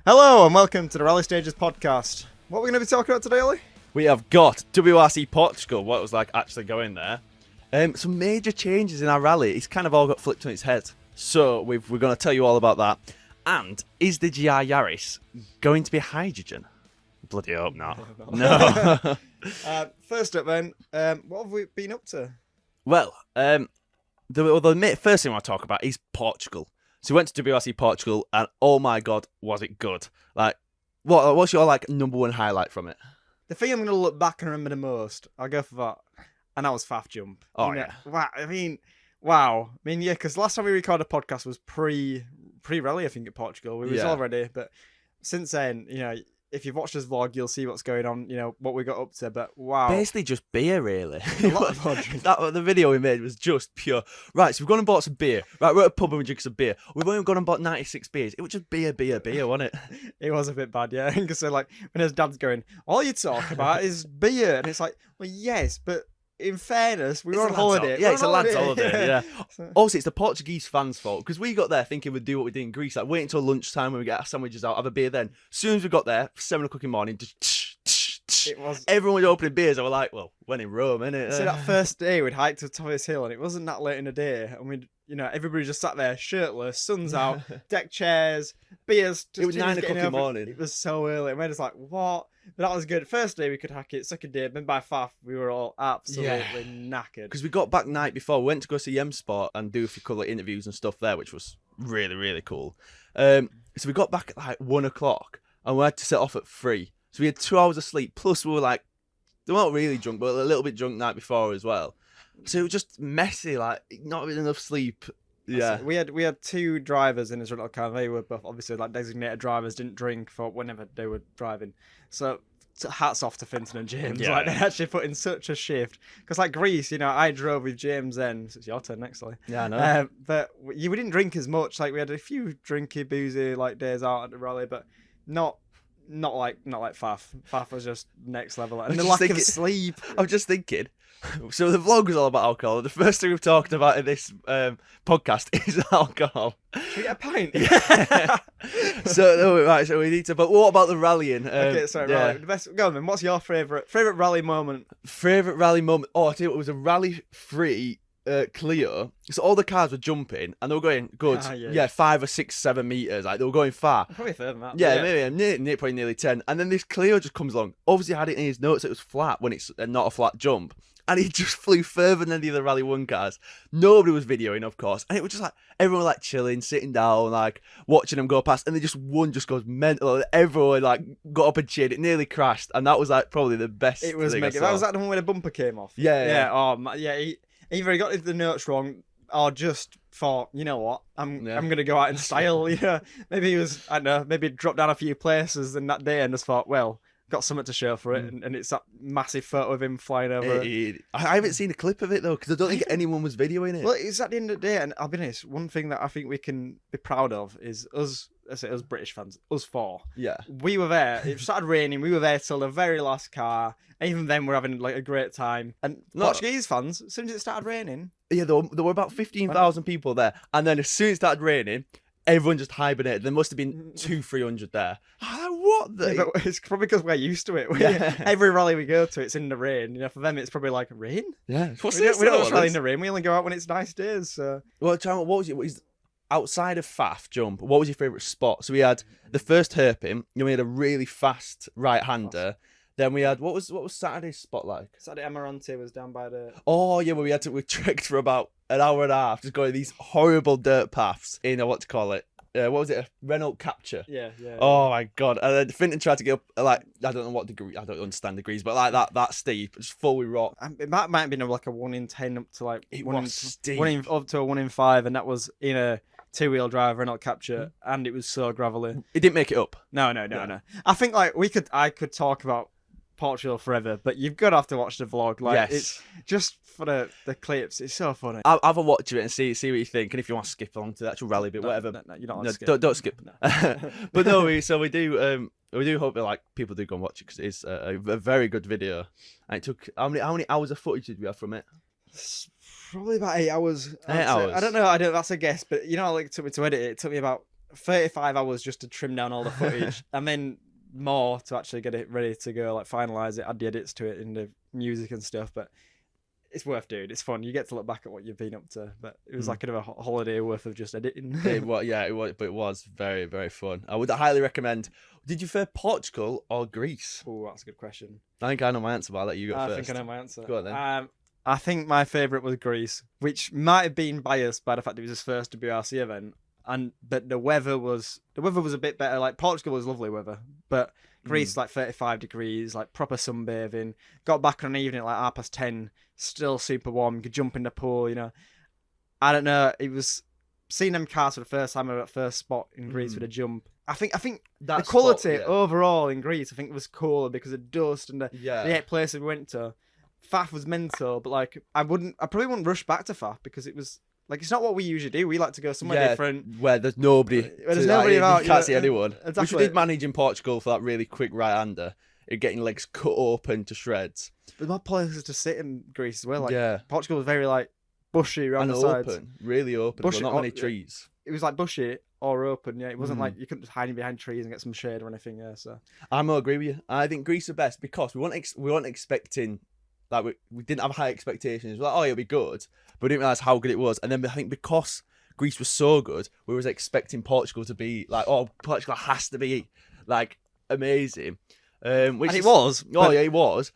Hello and welcome to the Rally Stages podcast. What are we going to be talking about today, Ollie? We have got WRC Portugal, what it was like actually going there. Some major changes in our rally. It's kind of all got flipped on its head. So we're going to tell you all about that. And is the GR Yaris going to be hydrogen? Bloody hope not. No. First up then, what have we been up to? Well, the first thing I want to talk about is Portugal. So we went to WRC Portugal and oh my God, was it good. Like, what's your number one highlight from it? The thing I'm going to look back and remember the most, I'll go for that. And that was Fafe Jump. Oh, yeah. Wow. Yeah, because last time we recorded a podcast was pre-rally, I think, at Portugal. We was already, but since then, if you've watched this vlog, you'll see what's going on, what we got up to, but wow. Basically just beer, really. A lot of more drinking. The video we made was just pure. Right, so we've gone and bought some beer. Right, we're at a pub and we drink some beer. We've only gone and bought 96 beers. It was just beer, wasn't it? It was a bit bad, yeah. Because when his dad's going, all you talk about is beer. And it's like, well, yes, but in fairness, we were on holiday. Yeah, it's a lad's holiday, yeah. Also, it's the Portuguese fans' fault, because we got there thinking we'd do what we did in Greece, like wait until lunchtime when we get our sandwiches out, have a beer then. As soon as we got there, 7 o'clock in the morning, everyone was opening beers, and we're like, well, when in Rome, innit? So that first day, we'd hiked to the top of this hill, and it wasn't that late in the day, and we'd, everybody just sat there, shirtless, sun's out, deck chairs, beers. It was 9 o'clock in the morning. It was so early, and we're just like, what? But that was good. First day we could hack it. Second day, then by Fafe, we were all absolutely knackered. Because we got back night before. We went to go see M Sport and do a few couple of interviews and stuff there, which was really, really cool. So we got back at 1 o'clock and we had to set off at 3. So we had 2 hours of sleep. Plus we were they weren't really drunk, but a little bit drunk the night before as well. So it was just messy, not with enough sleep. Yeah, we had 2 drivers in his rental car. They were both obviously designated drivers, didn't drink for whenever they were driving. So hats off to Finton and James. They actually put in such a shift. Because Greece, I drove with James then. So it's your turn next, Lee. Yeah, I know. But we didn't drink as much. We had a few drinky, boozy days out at the rally, but not like Fafe. Fafe was just next level. And the lack of sleep. I'm just thinking. So the vlog was all about alcohol. The first thing we've talked about in this podcast is alcohol. Should we get a pint? Yeah. So we need to. But what about the rallying? Okay, sorry, rally. The best. Go on, then. What's your favourite rally moment? Favourite rally moment? Oh, I tell you what, it was a rally-free Clio. So all the cars were jumping and they were going good. 5 or 6, 7 meters. They were going far. Probably further than that. Yeah, maybe probably nearly 10. And then this Clio just comes along. Obviously, had it in his notes. It was flat when it's not a flat jump. And he just flew further than the other Rally 1 cars. Nobody was videoing, of course. And it was just everyone was chilling, sitting down, watching him go past. And one just goes mental. Everyone got up and cheered. It nearly crashed. And that was probably the best thing. It was mega. That was the one where the bumper came off. Yeah. Oh, yeah. He either he got the notes wrong or just thought, you know what, I'm going to go out in style. Maybe he was, I don't know, maybe dropped down a few places in that day and just thought, well, got something to show for it, and it's that massive photo of him flying over. I haven't seen a clip of it though, because I don't think anyone was videoing it. Well, it's at the end of the day, and I'll be honest, one thing that I think we can be proud of is us British fans, us 4. Yeah. We were there. It started raining. We were there till the very last car. And even then, we're having a great time. And Portuguese fans, as soon as it started raining. Yeah, there were about 15,000 people there, and then as soon as it started raining, everyone just hibernated. There must have been 200-300 there. What the? Yeah, but it's probably because we're used to it. Every rally we go to, it's in the rain. For them, it's probably rain. Yeah. We don't rally in the rain. We only go out when it's nice days. So. Well, what was it? Outside of Fafe Jump, what was your favourite spot? So we had the first hairpin. We had a really fast right-hander. Then we had what was Saturday's spot like? Saturday Amarante was down by the. Oh yeah, well we trekked for about an hour and a half, just going these horrible dirt paths in what was it? A Renault Capture. Yeah. Oh my God! And then Finton tried to get up I don't know what degree. I don't understand degrees, but that steep, just full with rock. It might have been a 1 in 10 up to it was steep. Up to a 1 in 5, and that was in a 2-wheel drive Renault Capture, and it was so gravelly. It didn't make it up. No. I think I could talk about Portugal forever, but you've got to have to watch the vlog. Yes. It's just for the clips. It's so funny. I'll have a watch of it and see what you think, and if you want to skip along to the actual rally bit, whatever. No, you don't want to skip. Don't skip. No. But no, we do hope that people do go and watch it, because it's a very good video. And it took how many hours of footage did we have from it? Probably about 8 hours. 8 hours. I don't know. That's a guess, but it took me to edit it. It took me about 35 hours just to trim down all the footage, and then more to actually get it ready to go, like finalize it, add the edits to it in the music and stuff. But it's worth doing. It's fun. You get to look back at what you've been up to. But it was like kind of a holiday worth of just editing. It was, but it was very, very fun. I would highly recommend. Did you prefer Portugal or Greece? Oh, that's a good question. I think I know my answer, but I'll let you go first. I think I know my answer. Go on then. I think my favourite was Greece, which might have been biased by the fact it was his first WRC event, but the weather was a bit better. Like Portugal was lovely weather, but Greece like 35 degrees, like proper sunbathing. Got back on an evening at like 10:30, still super warm. You could jump in the pool, you know. I don't know. It was seeing them cars for the first time at that first spot in Greece with a jump. I think the quality overall in Greece, I think, was cooler because of dust and the 8 places we went to. Fafe was mental, but like I probably wouldn't rush back to Fafe because it was like it's not what we usually do. We like to go somewhere different where there's nobody. About. You can't see anyone. Exactly. Which we did manage in Portugal for that really quick right-hander, getting legs cut open to shreds. But my places to sit in Greece as well. Like Portugal was very like bushy around the sides, open, really open. Bushy, not many trees. It was like bushy or open. Yeah, it wasn't like you couldn't just hide behind trees and get some shade or anything. Yeah, so I'm gonna agree with you. I think Greece is the best because we weren't expecting. Like we didn't have high expectations. We're like, oh, it'll be good, but we didn't realize how good it was. And then I think because Greece was so good, we was expecting Portugal to be like, oh, Portugal has to be like amazing. It was. Oh yeah, it was.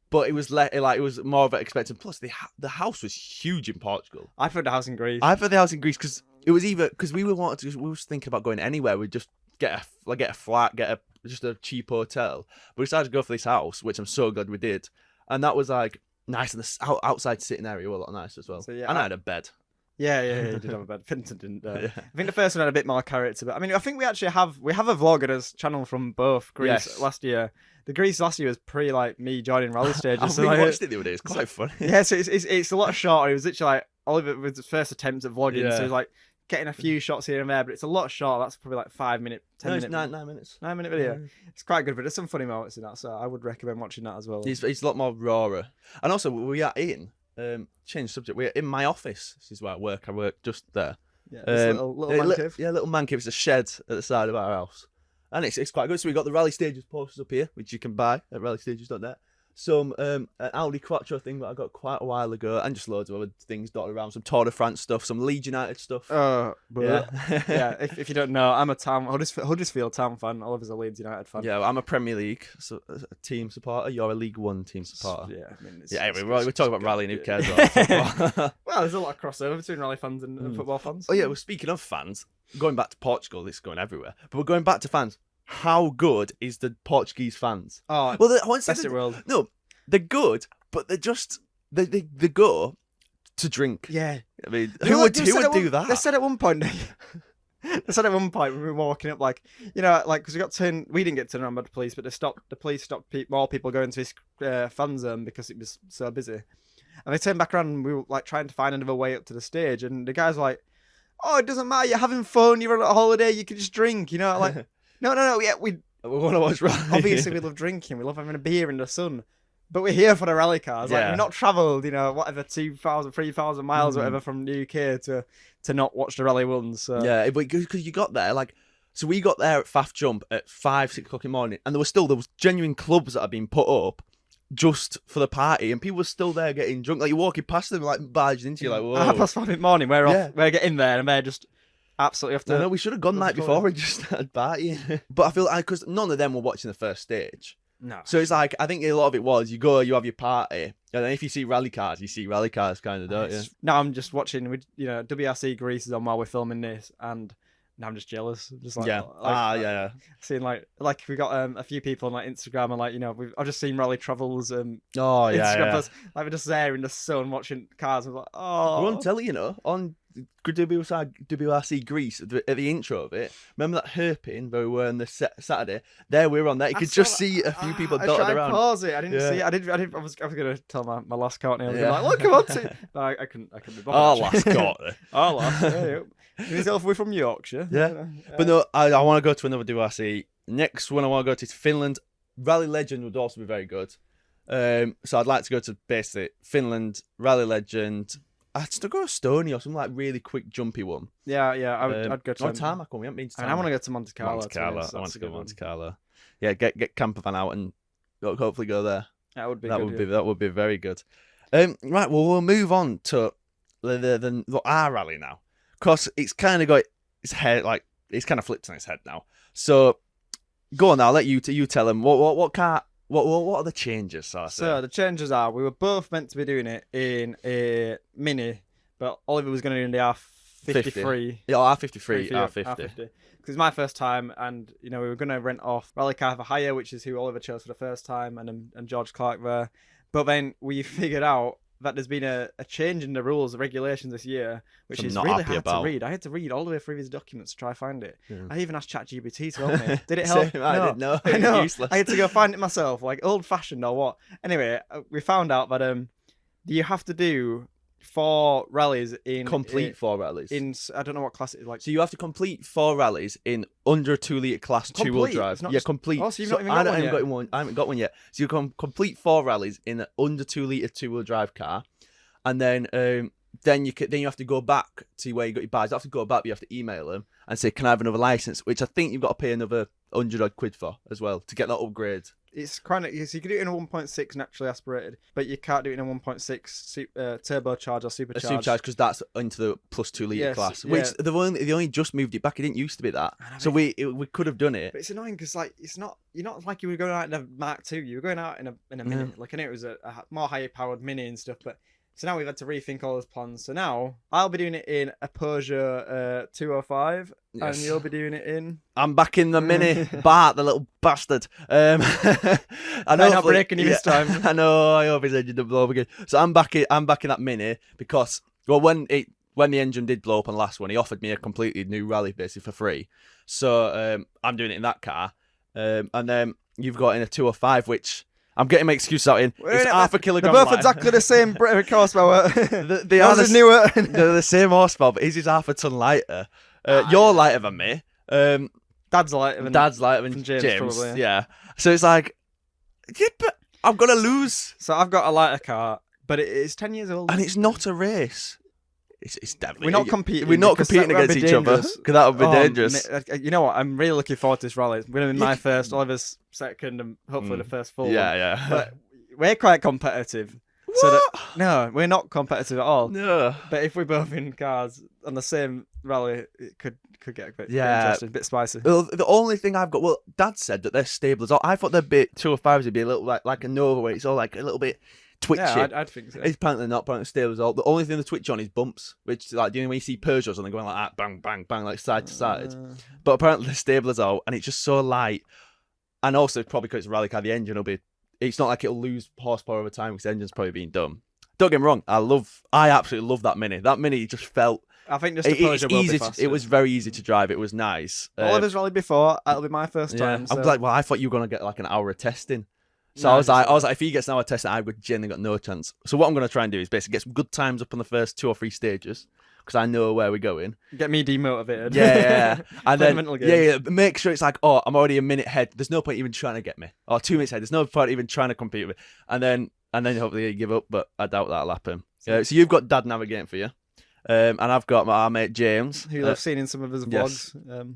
But it was it was more of an expected. Plus, the house was huge in Portugal. I preferred the house in Greece. I preferred the house in Greece because it was because we were thinking about going anywhere. We'd just get a flat, just a cheap hotel. But we decided to go for this house, which I'm so glad we did. And that was like nice, and the outside sitting area was a lot nicer as well. So, and I had a bed. Yeah, you did have a bed. Finton didn't. I think the first one had a bit more character, but I mean, I think we actually have a vlog on his channel from both Greece last year. The Greece last year was pre like me joining rally stages. I watched it the other day. It's quite funny. Yeah, so it's a lot shorter. It was literally like Oliver with his first attempt at vlogging, so it was like getting a few shots here and there, but it's a lot shorter. That's probably like 5 minute, 10 minute. 9 minutes. 9 minute video. Yeah. It's quite good, but there's some funny moments in that, so I would recommend watching that as well. It's a lot more rawer. And also, we are in, change subject, we're in my office. This is where I work. I work just there. Yeah, little man cave. Yeah, little man cave. It's a shed at the side of our house. And it's quite good. So we've got the Rally Stages posters up here, which you can buy at rallystages.net. Some an Audi Quattro thing that I got quite a while ago, and just loads of other things dotted around. Some Tour de France stuff, some Leeds United stuff. Yeah. If you don't know, I'm a Huddersfield Town fan. Oliver's a Leeds United fan. Yeah, well, I'm a Premier League team supporter. You're a League One team supporter. Yeah, I mean, we're talking about rallying. Who cares about football? Well, there's a lot of crossover between rally fans and football fans. Oh yeah, well, speaking of fans, going back to Portugal, this is going everywhere. But we're going back to fans. How good is the Portuguese fans? Oh, well, best in the world. No. They're good, but they're just they go to drink. Yeah, I mean, who would do that? They said at one point. When we were walking up, like because we didn't get turned around by the police, but the police stopped more people going to this fan zone because it was so busy, and they turned back around and we were like trying to find another way up to the stage, and the guys were like, "Oh, it doesn't matter. You're having fun. You're on a holiday. You can just drink." Like, no. Yeah, we want to watch rally. Obviously, we love drinking. We love having a beer in the sun. But we're here for the rally cars. Like, we've not travelled, whatever, 2,000, 3,000 miles, whatever, from the UK to not watch the rally ones. So. Yeah, but because you got there, so we got there at Fafe Jump at 5, 6 o'clock in the morning, and there was genuine clubs that had been put up just for the party, and people were still there getting drunk. Like, you're walking past them, like, barging into you, like, whoa. At 5:30 in the morning, we're off. We're getting there, and they're just absolutely off to... No, we should have gone the night before and just started partying. But I feel because none of them were watching the first stage. No. So it's like, I think a lot of it was, you go, you have your party, and then if you see rally cars, kind of, don't you? Now I'm just watching, WRC Greece is on while we're filming this, and now I'm just jealous. Just like, seeing like we got a few people on like Instagram, and like, I've just seen Rally Travels Instagram posts, like we're just there in the sun watching cars, and like, oh. Well, I'm telling you, on WRC Greece at the intro of it. Remember that hairpin where we were on the Saturday? There we were on that. You could just see a few people dotted around. I pause it. I didn't see it. I was going to tell my last count. And like, look, come on to. No, I couldn't be bothered. Last count. Last. Yourself, we're from Yorkshire. Yeah. But no, I want to go to another WRC. Next one I want to go to is Finland. Rally Legend would also be very good. So I'd like to go to basically Finland, Rally Legend, I'd still go to Stony or something like really quick, jumpy one. Yeah, I'd go to. Or Tarmac one. We haven't been to Tarmac. And I want to go to Monte Carlo. Monte Carlo. I want to go to Monte Carlo. Yeah, get camper van out and hopefully go there. That would be. That would be very good. Right. Well, we'll move on to our rally now, because it's kind of got its head like it's kind of flipped on its head now. So go on now. I'll let you tell them what car. What are the changes? So the changes are we were both meant to be doing it in a Mini, but Oliver was going to do in the R53. Yeah, R53, R50. Because it's my first time, and we were going to rent off Rally Car for Hire, which is who Oliver chose for the first time, and George Clark there. But then we figured out that there's been a change in the rules, the regulations this year, which is really hard to read. I had to read all the way through his documents to try to find it. Yeah. I even asked ChatGPT to help me. Did it help? I didn't know. I know. Useless. I had to go find it myself, like old-fashioned or what. Anyway, we found out that you have to do 4 rallies in... Complete 4 rallies. I don't know what class it is like. So you have to complete 4 rallies in under 2 litre class 2-wheel drive. Yeah, complete. Oh, so you've not even got one yet? I haven't got one yet. So you can complete 4 rallies in an under 2 litre 2-wheel drive car. And then you have to go back to where you got your badge. You have to go back, but you have to email them and say, can I have another license? Which I think you've got to pay another 100 odd quid for as well to get that upgrade. It's kind of, so you can do it in a 1.6 naturally aspirated, but you can't do it in a 1.6 turbocharged or supercharged. Supercharged, because that's into the plus 2 litre class. Which they only just moved it back. It didn't used to be that. So we could have done it. But it's annoying because you're not like you were going out in a Mark II. You were going out in a Mini. Like I know it was a more higher powered Mini and stuff, but. So now we've had to rethink all those plans. So now I'll be doing it in a Peugeot 205, and you'll be doing it in. I'm back in the Mini. Bart, the little bastard. I know not breaking you this time. I know. I hope his engine didn't blow up again. So I'm back in that Mini because when the engine did blow up on the last one, he offered me a completely new rally basically for free. So I'm doing it in that car, and then you've got in a 205, which. I'm getting my excuse out in. It's half a kilogram. They're both exactly the same British horsepower. They are newer. They're the same horsepower, but his is half a ton lighter. You're lighter than me. Dad's lighter than James probably. Yeah. So it's like, but I'm gonna lose. So I've got a lighter car, but it's 10 years old, and it's not a race. It's definitely we're not competing. We're not competing against each other because that would be dangerous. You know what? I'm really looking forward to this rally. It's going to be my first, Oliver's second, and hopefully the first full. Yeah. But we're quite competitive. What? So no, we're not competitive at all. No. But if we're both in cars on the same rally, it could get a bit interesting, a bit spicy. Well, the only thing I've got, Dad said that they're stable as all. I thought their bit 205s would be a little like a Nova, where it's all like a little bit. Twitchy. Yeah, I'd think so. It's apparently not. Apparently stable as all. The only thing they twitch on is bumps, which like when you see Peugeots and they're going like that, bang, bang, bang, like side to side. But apparently they're stable as all, and it's just so light. And also probably because it's a rally car, the engine will be. It's not like it'll lose horsepower over time because the engine's probably being done. Don't get me wrong. I absolutely love that Mini. That Mini just felt. I think just the Peugeot will be faster. It was very easy to drive. It was nice. Oliver's rally before. That'll be my first time. So. I was like, I thought you were gonna get like an hour of testing. So I was like, if he gets an hour testing, I've genuinely got no chance. So what I'm going to try and do is basically get some good times up on the first 2 or 3 stages because I know where we're going. Get me demotivated. Yeah. And then, make sure it's like, I'm already a minute ahead. There's no point even trying to get me. Or 2 minutes ahead. There's no point even trying to compete with me. And then hopefully you give up, but I doubt that'll happen. So you've got Dad navigating for you. And I've got our mate James. Who I've seen in some of his vlogs.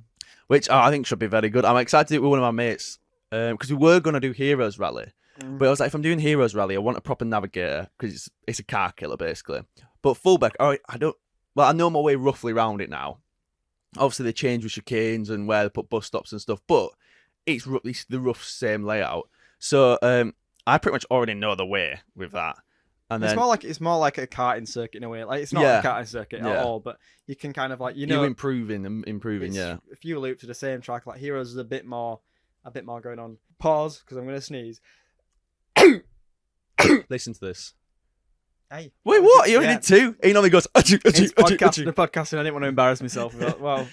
Which I think should be very good. I'm excited to do it with one of my mates. Because we were going to do Heroes Rally. But I was like, if I'm doing Heroes Rally, I want a proper navigator because it's a car killer, basically. But Fulbeck, I know my way roughly around it now. Obviously, they change with chicanes and where they put bus stops and stuff, but it's the rough same layout. So I pretty much already know the way with that. And then, it's more like a karting circuit in a way. Like it's not a karting circuit at all, but you can kind of like you're improving. Yeah, a few loops to the same track. Like Heroes is a bit more going on. Pause because I'm going to sneeze. Listen to this. Hey. Wait, what? You only did 2? He normally goes, The podcasting, I didn't want to embarrass myself. Well,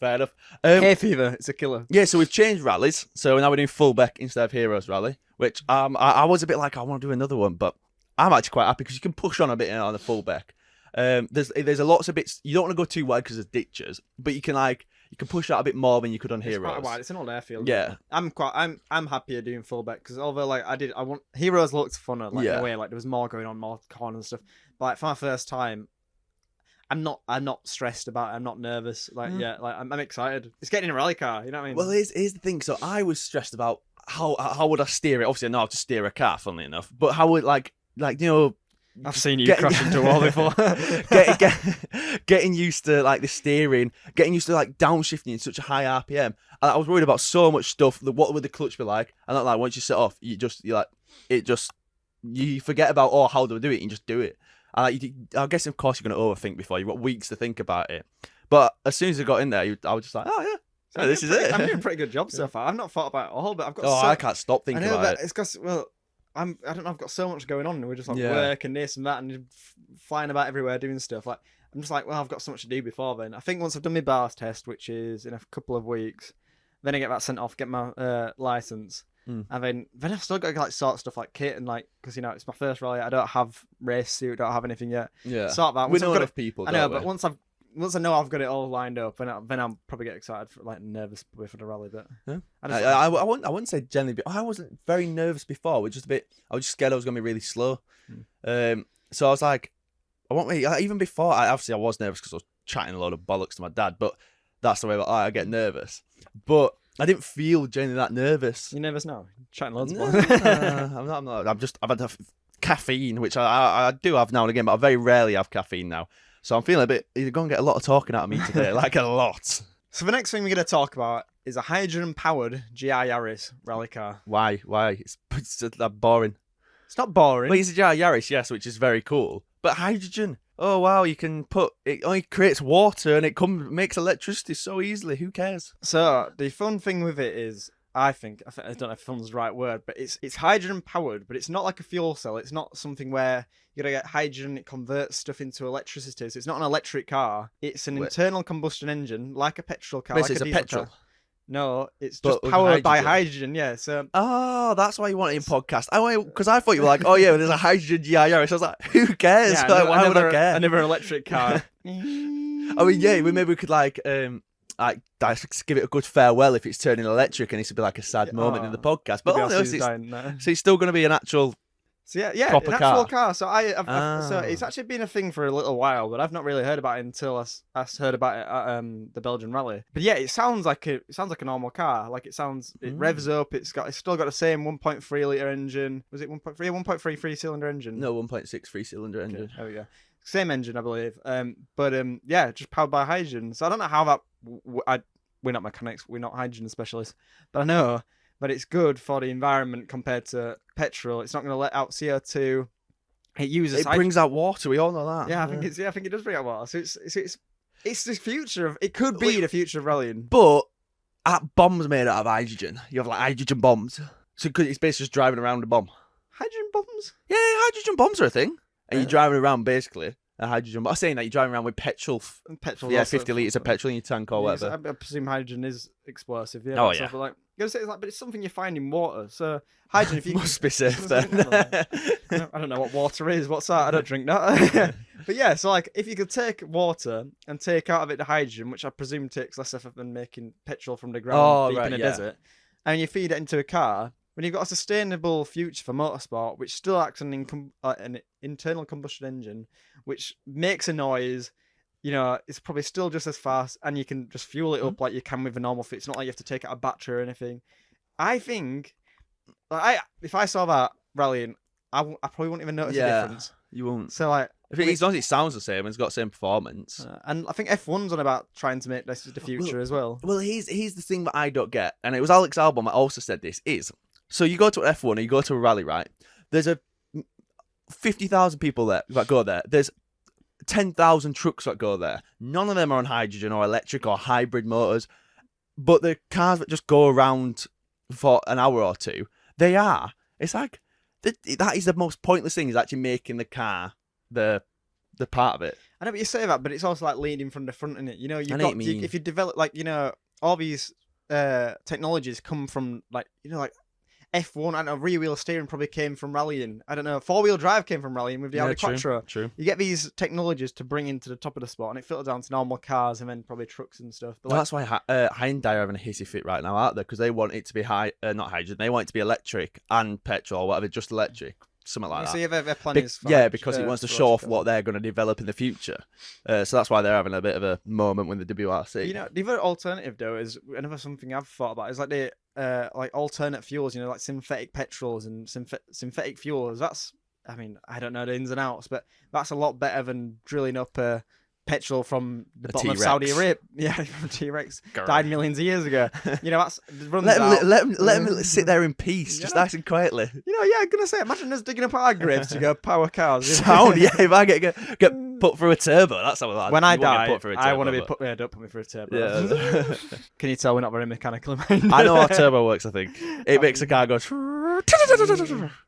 fair enough. Hay fever, it's a killer. Yeah, so we've changed rallies. So now we're doing Fulbeck instead of Heroes Rally, which I was a bit like, I want to do another one, but I'm actually quite happy because you can push on a bit on the Fulbeck. There's a lots of bits. You don't want to go too wide because there's ditches, but you can you can push out a bit more than you could on It's Heroes. quite wide. It's an old airfield. Yeah. I'm happier doing Fulbeck because although like I want Heroes looked funner like in Yeah. a way, like there was more going on, more corners and stuff. But like for my first time, I'm not stressed about it. I'm not nervous. Like like I'm excited. It's getting in a rally car. You know what I mean? Well, here's the thing. So I was stressed about how would I steer it. Obviously, I know how to steer a car, funnily enough. But how would like I've seen you crash into a wall before. Getting used to like the steering, getting used to like downshifting in such a high RPM. I was worried about so much stuff. What would the clutch be like? And like once you set off, you forget about how do I do it? You just do it. I guess of course you're going to overthink before. You've got weeks to think about it. But as soon as I got in there, I was just like, oh yeah. So this is it. I'm doing a pretty good job so far. I've not thought about it all, but I've got. I can't stop thinking about it. It's because I don't know. I've got so much going on. And we're just like Yeah. work and this and that and flying about everywhere doing stuff. Like I'm just like, well, I've got so much to do before then. I think once I've done my bars test, which is in a couple of weeks, then I get that sent off, get my license, and then I've still got to like sort stuff like kit and like because it's my first rally. I don't have race suit, don't have anything yet. Yeah, sort that. We know enough people. I know, but once I know I've got it all lined up, then I'll probably get excited for like nervous for the rally. But yeah. I wouldn't say generally, but I wasn't very nervous before. We're just a bit. I was just scared I was going to be really slow. So I was like, I won't really. Even before, I was nervous because I was chatting a load of bollocks to my dad. But that's the way that I get nervous. But I didn't feel genuinely that nervous. You nervous now? Chatting loads of I'm not. I've had caffeine, which I do have now and again, but I very rarely have caffeine now. So I'm feeling a bit. You're going to get a lot of talking out of me today, like a lot. So the next thing we're going to talk about is a hydrogen-powered GR Yaris rally car. Why? It's that boring. It's not boring. Well, it's a GR Yaris, yes, which is very cool. But hydrogen. Oh wow, you can it only creates water and it makes electricity so easily. Who cares? So the fun thing with it is, I don't know if fun's the right word, but it's hydrogen powered, but it's not like a fuel cell. It's not something where you're gonna get hydrogen, it converts stuff into electricity. So it's not an electric car. It's an internal combustion engine, like a petrol car. But like it's a diesel petrol. car. No, it's But just powered by hydrogen. Yeah. So that's why you want it in podcast. Because I thought you were like, oh yeah, there's a hydrogen GR Yaris. I was like, who cares? yeah, Like, why would I care? Another electric car. I mean, yeah, maybe we could like give it a good farewell if it's turning electric, and this would be like a sad moment in the podcast. But so it's still going to be an actual. So yeah, proper an actual car. So so it's actually been a thing for a little while, but I've not really heard about it until I heard about it at the Belgian rally. But yeah, it sounds like a normal car. Like it revs up. It's still got the same 1.3 litre engine. Was it 1.3? 1.3 3-cylinder engine. No, 1.6 3-cylinder engine. There we go. Same engine, I believe. But yeah, just powered by hydrogen. So I don't know how that. We're not mechanics. We're not hydrogen specialists, but I know. But it's good for the environment compared to petrol. It's not going to let out CO2. It brings out water. We all know that. Yeah, I think it does bring out water. So it's the future of. It could be the future of rallying. But bombs made out of hydrogen. You have like hydrogen bombs. So it's basically just driving around a bomb. Hydrogen bombs? Yeah, hydrogen bombs are a thing. And you're driving around basically a hydrogen bomb. I'm saying that you're driving around with petrol. Yeah, 50 litres of petrol in your tank or whatever. I presume hydrogen is explosive. Yeah. Oh yeah. But like, you gotta say, but it's something you find in water. So hydrogen, if you must be safe then. I don't know what water is. What's that? I don't drink that. But yeah, so like if you could take water and take out of it the hydrogen, which I presume takes less effort than making petrol from the ground deep in a desert, and you feed it into a car, when you've got a sustainable future for motorsport, which still acts on an internal combustion engine, which makes a noise. It's probably still just as fast, and you can just fuel it up like you can with a normal fit. It's not like you have to take out a battery or anything. I think, if I saw that rallying, I probably wouldn't even notice the difference. You won't. So like, as long as it sounds the same, and it's got the same performance. And I think F1's on about trying to make this the future as well. Well, here's the thing that I don't get, and it was Alex Albon that also said this, is, so you go to F1 or you go to a rally, right? There's 50,000 people there that go there. There's 10,000 trucks that go there. None of them are on hydrogen or electric or hybrid motors, but the cars that just go around for an hour or two, they are. It's like that is the most pointless thing, is actually making the car the part of it. I know, but you say that, but it's also like leading from the front in it. If you develop all these technologies come from like F1, I don't know, rear wheel steering probably came from rallying. I don't know, 4-wheel drive came from rallying with the Audi Quattro. True. You get these technologies to bring into the top of the sport, and it filters down to normal cars and then probably trucks and stuff. But Well, that's why Hyundai are having a hissy fit right now, aren't they? Because they want it to be not hydrogen. They want it to be electric and petrol, or whatever, just electric, something like that. So their plan is because it wants to show off what they're going to develop in the future. So that's why they're having a bit of a moment with the WRC. You know, the other alternative though is another something I've thought about is like the like alternate fuels. You know, like synthetic petrols and synthetic fuels. That's, I mean, I don't know the ins and outs, but that's a lot better than drilling up petrol from the bottom of Saudi Arabia. Yeah, from T-Rex. Died millions of years ago. You know, that's let him sit there in peace, just nice and quietly. You know, yeah, I'm gonna say, imagine us digging up our graves to go power cars. Sound, yeah. If I get put through a turbo, that's how I. When I die, I want to be put. Yeah, don't put me through a turbo. Yeah. Can you tell we're not very mechanically minded? I know how turbo works. I think it makes a car go.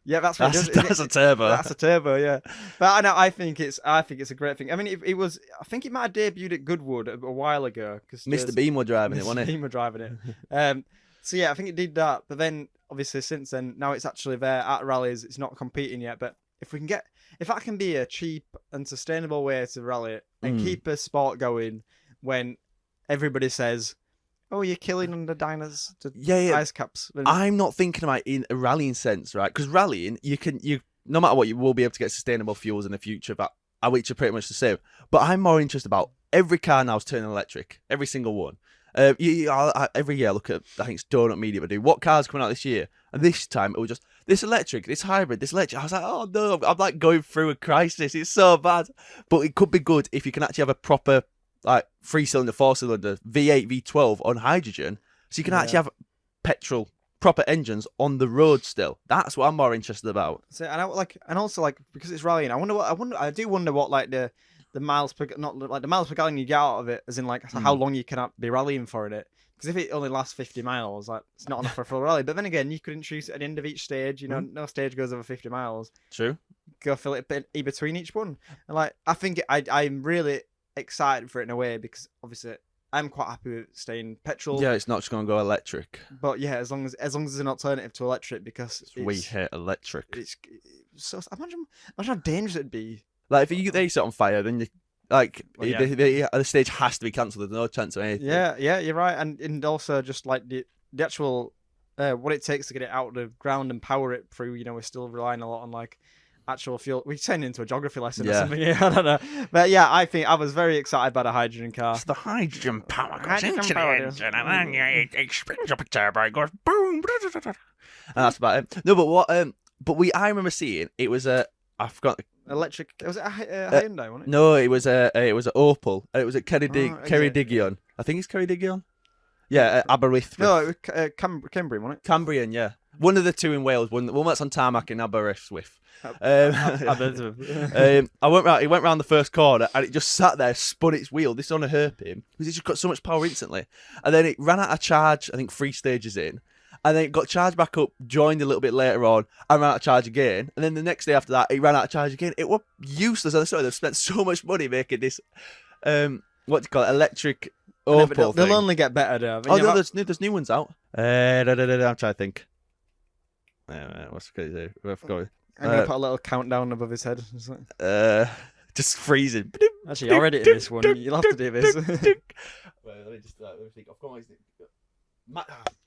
Yeah, that's what that's a turbo. That's a turbo, yeah. But I think it's a great thing. I mean, it was. I think it might have debuted at Goodwood a while ago because Mr. Bean were driving it, wasn't it? Mr. Bean were driving it. So yeah, I think it did that. But then obviously since then, now it's actually there at rallies. It's not competing yet. But if that can be a cheap and sustainable way to rally it and keep a sport going when everybody says, "Oh, you're killing under diners to ice caps." I'm not thinking about it in a rallying sense, right? Because rallying, you no matter what, you will be able to get sustainable fuels in the future, which are pretty much the same. But I'm more interested about every car now is turning electric, every single one. Every year I look at, I think it's Donut Media, but do what cars coming out this year, and this time it was just this electric, this hybrid, this electric. I was like, oh no, I'm like going through a crisis. It's so bad, but it could be good if you can actually have a proper like 3-cylinder, 4-cylinder, V8, V12 on hydrogen, so you can actually have petrol proper engines on the road still. That's what I'm more interested about. So and also because it's rallying, I do wonder what like the miles per, not like the miles per gallon you get out of it, as in like how long you can be rallying for in it. Because if it only lasts 50 miles, like it's not enough for a full rally. But then again, you could introduce it at the end of each stage. You know, no stage goes over 50 miles. True. Go fill it in between each one, and like I think I'm really excited for it in a way because obviously I'm quite happy with staying petrol. Yeah, it's not just going to go electric. But yeah, as long as there's an alternative to electric, because we hate electric. It's so imagine how dangerous it'd be. Like if they set on fire, then you the stage has to be cancelled. There's no chance of anything. Yeah, you're right, and also just like the actual what it takes to get it out of the ground and power it through. You know, we're still relying a lot on like actual fuel. We turn into a geography lesson or something. Yeah, I don't know. But yeah, I think I was very excited by the hydrogen car. It's the hydrogen power goes into the engine, and then it spins up a turbo, it goes boom. And that's about it. No, but I remember seeing it was I forgot. Electric. Was it a Hyundai, wasn't it? No, it was an Opel. It was at Ceredigion. I think it's Ceredigion. Yeah, Aberystwyth. No, it was Cambrian, wasn't it? Cambrian, yeah. One of the two in Wales. One that's on tarmac in Aberystwyth. It went round the first corner and it just sat there, spun its wheel. This is on a hairpin because it just got so much power instantly. And then it ran out of charge, I think 3 stages in. And then it got charged back up, joined a little bit later on, and ran out of charge again. And then the next day after that, it ran out of charge again. It was useless. I they've spent so much money making this, electric Opel they'll only get better, though. I mean, there's new ones out. I'm trying to think. What's crazy? I'm going to put a little countdown above his head. Just freezing. Actually, I already did this one. You'll have to do this. Let me just think.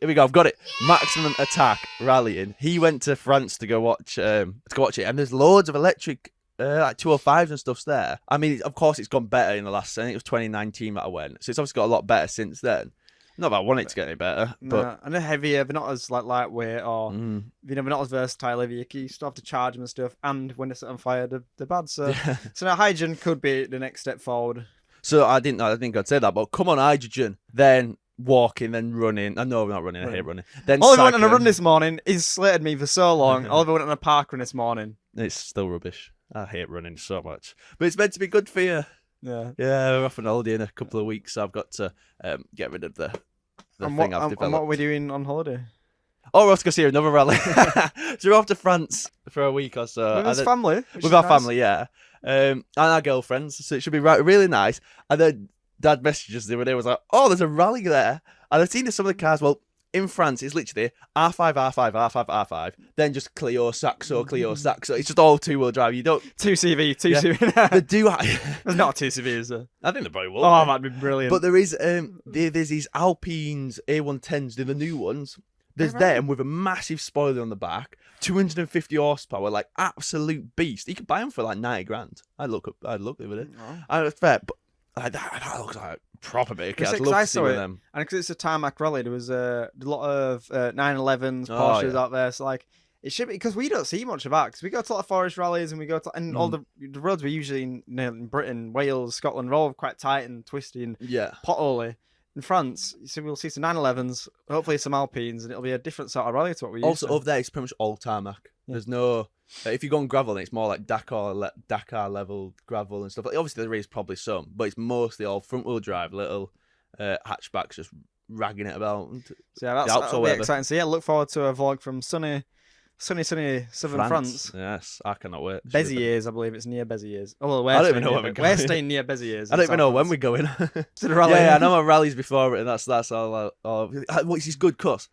Here we go. I've got it. Maximum Attack rallying. He went to France to go watch it, and there's loads of electric like 205s and stuffs there. I mean, of course, it's gone better in the last. I think it was 2019 that I went, so it's obviously got a lot better since then. Not that I want it to get any better, but and they're heavier. They're not as like lightweight or they're not as versatile. You still have to charge them and stuff, and when they set on fire, they're bad. So now hydrogen could be the next step forward. So I think I'd say that, but come on, hydrogen, then walking, then running. No, I'm not running. I hate running. Then Oliver went on a run this morning. He's slated me for so long. Oliver went on a park run this morning. It's still rubbish. I hate running so much, but it's meant to be good for you. Yeah, we're off on holiday in a couple of weeks, so I've got to get rid of the thing I've developed. And what are we doing on holiday? Oh, we're off to go see another rally. So we're off to France for a week or so. With his family? With our family, yeah. And our girlfriends, so it should be really nice. And then Dad messages the other day, was like, oh, there's a rally there. And I've seen some of the cars, well, in France, it's literally R5, R5, R5, R5, then just Clio, Saxo, Clio, Saxo. It's just all two-wheel drive. You don't... 2CV, 2CV. They do... There's not a 2CV, is there? I think they probably will. Oh, that'd be brilliant. But there is... there's these Alpines A110s, they're the new ones. There's them with a massive spoiler on the back, 250 horsepower, like absolute beast. You could buy them for like 90 grand. I'd look the other day. It's fair, but that looks like proper big. I'd love to see one of them. And because it's a tarmac rally, there was a lot of 911s, Porsches out there. So like, it should be, because we don't see much of that. Because we go to a lot of forest rallies, and we go to all the roads we usually in Britain, Wales, Scotland, are all quite tight and twisty and potholy. In France, so we'll see some 911s, hopefully some Alpines, and it'll be a different sort of rally to what we used Also, to. over there, it's pretty much all tarmac. Yeah. There's no... if you go on gravel, then it's more like Dakar level gravel and stuff. Like, obviously, there is probably some, but it's mostly all front-wheel drive, little hatchbacks just ragging it about. So yeah, that'll be exciting. So yeah, look forward to a vlog from sunny southern France. Yes, I cannot wait. Béziers, I believe it's near Béziers. Oh, well, I don't even know when we're going. We're staying near Béziers. I don't even know when we're going. To the rally. Yeah, I know my rallies before it, and that's all. Which is good, cause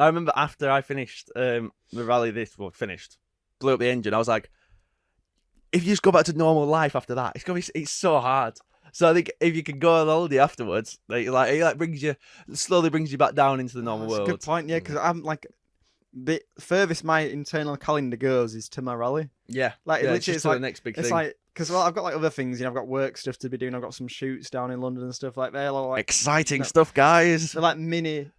I remember after I finished the rally, blew up the engine. I was like, if you just go back to normal life after that, it's so hard. So I think if you can go on holiday afterwards, it slowly brings you back down into the normal world. That's a good point, yeah, because I'm like, the furthest my internal calendar goes is to my rally. Yeah, like yeah, literally, it's like the next big thing. It's like, because I've got like other things, I've got work stuff to be doing. I've got some shoots down in London and stuff like that. Like, exciting stuff, guys. So like mini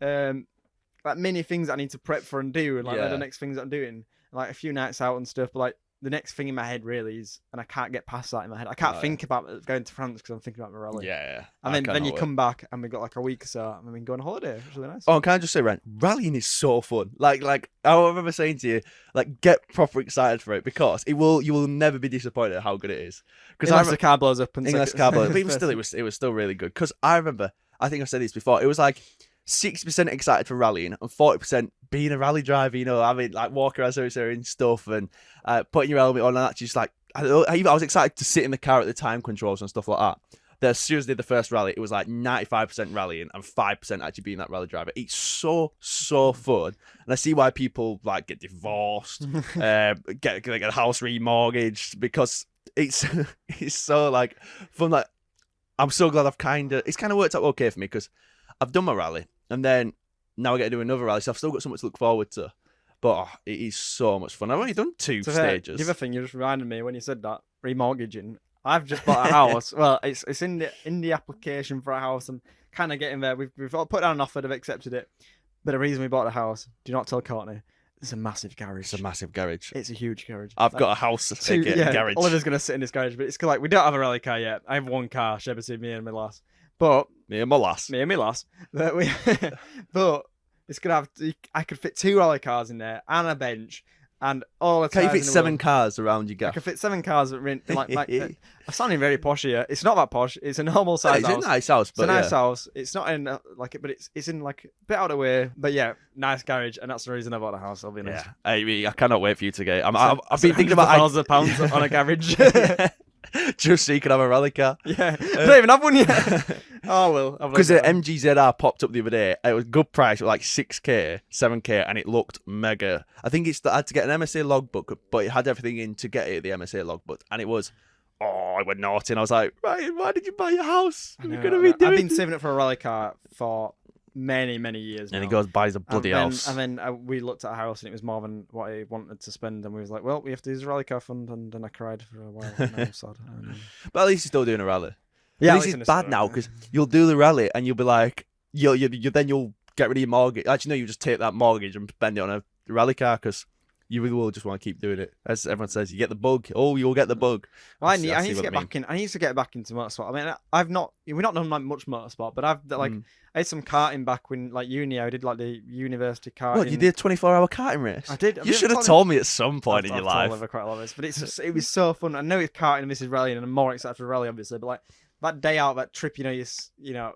things that I need to prep for and do, and like the next things that I'm doing, like a few nights out and stuff. But like the next thing in my head really is, and I can't get past that in my head. I can't think about going to France because I'm thinking about my rally. Yeah. And then you come back and we've got like a week or so, and we go on holiday, which is really nice. Oh, can I just say, Ren, rallying is so fun. Like I remember saying to you, like, get proper excited for it, because you will never be disappointed at how good it is. Unless the car blows up. Unless the car blows up. But even still, it was still really good. Because I remember, I think I said this before, it was like 60% excited for rallying and 40% being a rally driver, having like walk around and stuff, and putting your helmet on, and actually just like, I was excited to sit in the car at the time controls and stuff like that. Then as soon as I did the first rally, it was like 95% rallying and 5% actually being that rally driver. It's so fun, and I see why people like get divorced, get a house remortgaged, because it's so like fun. Like, I'm so glad it's kind of worked out okay for me, because I've done my rally, and then now I get to do another rally, so I've still got something to look forward to. But it is so much fun. I've only done 2 stages. The other thing you just reminded me when you said that, remortgaging. I've just bought a house. Well, it's in the application for a house. I'm kind of getting there. We've put down an offer, they've accepted it. But the reason we bought a house, do not tell Courtney, it's a massive garage. It's a massive garage. It's a huge garage. I've got a house, a garage. Oliver's going to sit in this garage, but it's like, we don't have a rally car yet. I have one car, shared between me and my lass. But me and my lass. But it's gonna have. I could fit 2 rally cars in there and a bench and all the. Can you fit 7 cars around your gaff? I could fit 7 cars. Like I'm sounding very posh here. It's not that posh. It's a normal size house. It's a nice house, but it's a nice house. It's not in but it's in like a bit out of the way. But yeah, nice garage, and that's the reason I bought the house. I'll be honest. Yeah, I cannot wait for you to get it. I've been thinking about £1,000 on a garage. Just so you can have a rally car. Yeah, I don't even have one yet. Oh well, because the MGZR popped up the other day. It was good price, it was like 6k, 7k, and it looked mega. I think I had to get an MSA logbook, but it had everything in to get it the MSA logbook, and it was. Oh, I went naughty, and I was like, Ryan, why did you buy your house? I've been saving it for a rally car for many years now. And he goes buys a bloody house. And then we looked at a house, and it was more than what he wanted to spend, and we was like, well, we have to use a rally car fund, and then I cried for a while. And I was sad. But at least he's still doing a rally. Yeah, at least it's bad now, because you'll do the rally and you'll be like, you'll get rid of your mortgage. Actually, no, you just take that mortgage and spend it on a rally car, because you will just want to keep doing it. As everyone says, you get the bug. Oh, you'll get the bug. Well, I need to get back in. I need to get back into motorsport. I mean, we've not done like much motorsport, but I've like I had some karting back when like uni. I did like the university karting. What, you did a 24-hour karting race? I did. You should have told me at some point in your life. I've told quite a lot of this, but it was so fun. I know it's karting and this is rallying, and I'm more excited for rally obviously. But like that day out, that trip, you're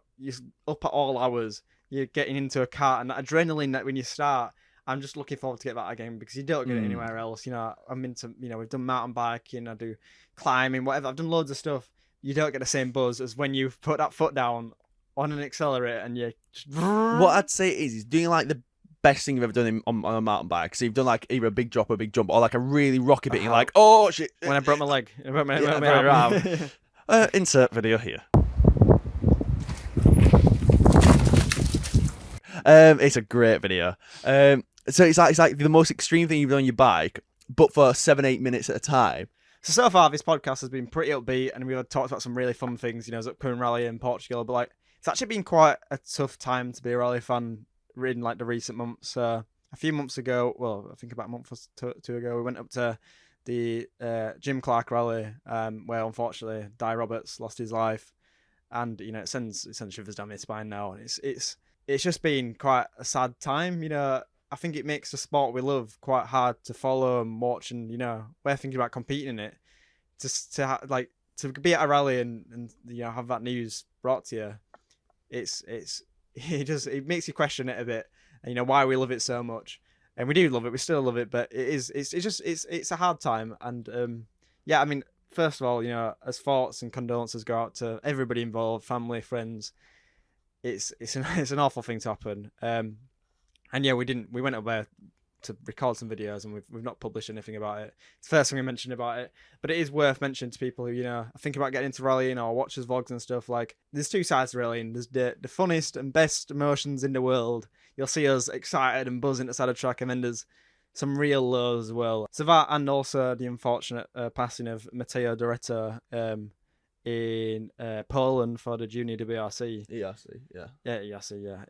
up at all hours. You're getting into a kart, and that adrenaline that when you start. I'm just looking forward to get that again, because you don't get it anywhere else. I'm into, we've done mountain biking, I do climbing, whatever. I've done loads of stuff. You don't get the same buzz as when you put that foot down on an accelerator and you. What I'd say is doing like the best thing you've ever done on a mountain bike? So you've done like either a big drop or a big jump, or like a really rocky bit. And you're like, oh shit! When I broke my leg, I broke my arm. Insert video here. It's a great video. So it's like the most extreme thing you've done on your bike, but for 7-8 minutes at a time. So far, this podcast has been pretty upbeat, and we've talked about some really fun things. There's upcoming rally in Portugal, but like it's actually been quite a tough time to be a rally fan in like the recent months. A few months ago, well, I think about a month or two ago, we went up to the Jim Clark rally, where unfortunately Di Roberts lost his life, and it sends shivers down my spine now. And it's just been quite a sad time. I think it makes the sport we love quite hard to follow and watch, and we're thinking about competing in it. Just to be at a rally and have that news brought to you, it makes you question it a bit, and why we love it so much. And we do love it, we still love it, but it's a hard time. And I mean, first of all, as thoughts and condolences go out to everybody involved, family, friends. It's an awful thing to happen. And we went up there to record some videos, and we've not published anything about it. It's the first thing we mentioned about it, but it is worth mentioning to people who think about getting into rallying or watch us vlogs and stuff. Like, there's two sides to rallying. There's the funniest and best emotions in the world. You'll see us excited and buzzing at the side of the track, and then there's some real lows as well. So that, and also the unfortunate passing of Matteo Doretto in Poland for the junior WRC. ERC, yeah. Yeah, ERC, yeah.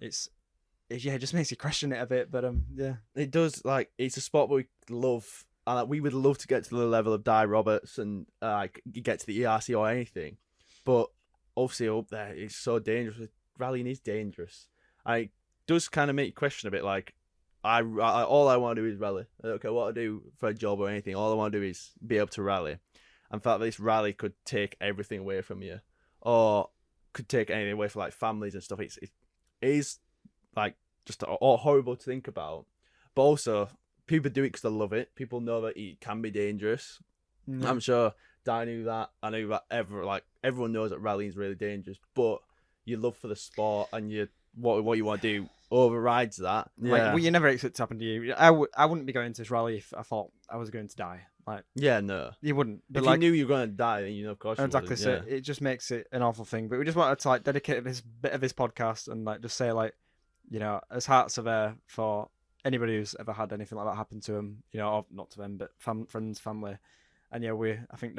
It just makes you question it a bit, but yeah. It does. Like, it's a sport we love, and we would love to get to the level of Di Roberts and get to the ERC or anything. But obviously up there, it's so dangerous. Rallying is dangerous. It does kind of make you question a bit. Like, all I want to do is rally. I don't care what I do for a job or anything. All I want to do is be able to rally. And the fact that this rally could take everything away from you, or could take anything away from like families and stuff, it is like just all horrible to think about. But also, people do it because they love it. People know that it can be dangerous. Mm-hmm. I'm sure Di knew that. I knew that everyone knows that rallying is really dangerous. But your love for the sport and what you want to do overrides that. Yeah. You never expect it to happen to you. I wouldn't be going to this rally if I thought I was going to die. Like, yeah, no, you wouldn't. But if you knew you were going to die, then of course. Exactly. So it just makes it an awful thing. But we just wanted to dedicate this bit of this podcast and just say as hearts are there for anybody who's ever had anything like that happen to them. Or not to them, but friends, family. And I think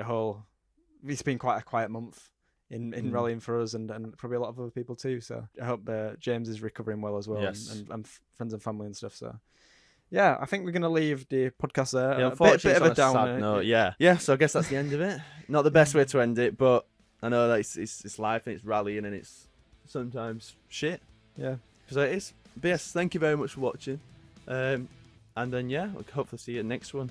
it's been quite a quiet month in rallying for us, and probably a lot of other people too. So I hope James is recovering well as well, yes. and friends and family and stuff. So. Yeah, I think we're going to leave the podcast there. Yeah, unfortunately, bit of a downer. Note, yeah. So I guess that's the end of it. Not the best way to end it, but I know that it's life and it's rallying and it's sometimes shit. Yeah. So it is. But yes, thank you very much for watching. And then, we'll hopefully see you next one.